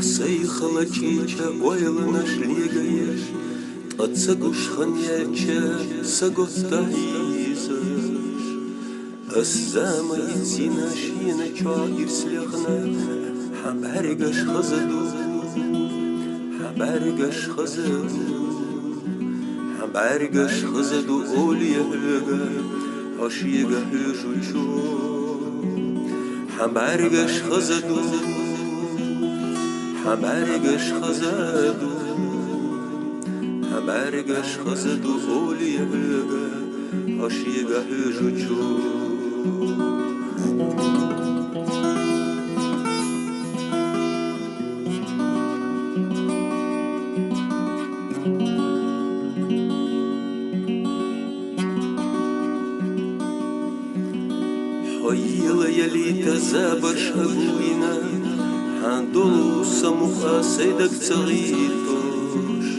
حسيخلا تشيكا ويلنا شليغايش تقصقوش خنياتشا سقط تهيزش الزاما يتزينا شينا شاعر سلخنا حبارقش خزدو حبارقش خزدو أوليا هلغا عشيغا هجوشو حبارقش خزدو أوليا هلغا عشيغا هجوشو حيلا يلي تزابر شابوينا حاندولو سموخا سيدك تغيطوش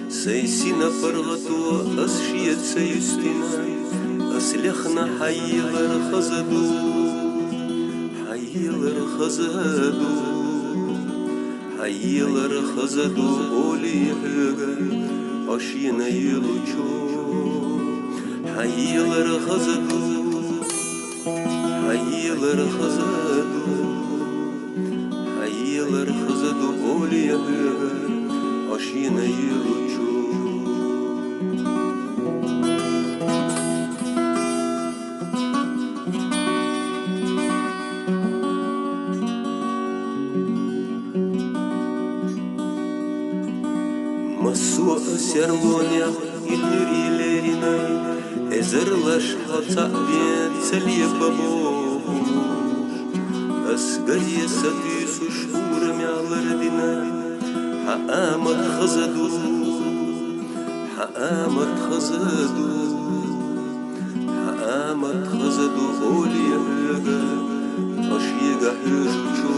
سيسينا فرغتو أسشيت سيستينا أسلخنا حيلا رخزدو أولي هغا عشينا يلوشو حيلا رخزدو أولي هغا عشينا يلوشو مسوء سيرمونيا إلوري ليريناي إزرلش حطعبين سلية بابوش أسقري سديس شهور معلرديناي حقامت خزدو أولي هلغا عشيغا هجوشو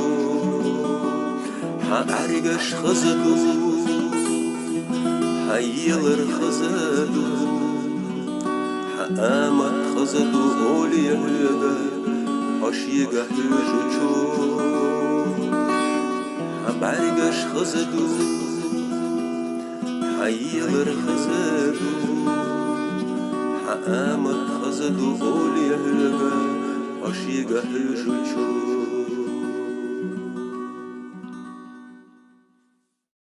حقارقش خزدو حيلر خزدو حقامت خزدو أولي هلغا عشيغا هجوشو حبارقش خزدو حيلر خزدو حقامت خزدو أولي هلغا عشيغا هجوشو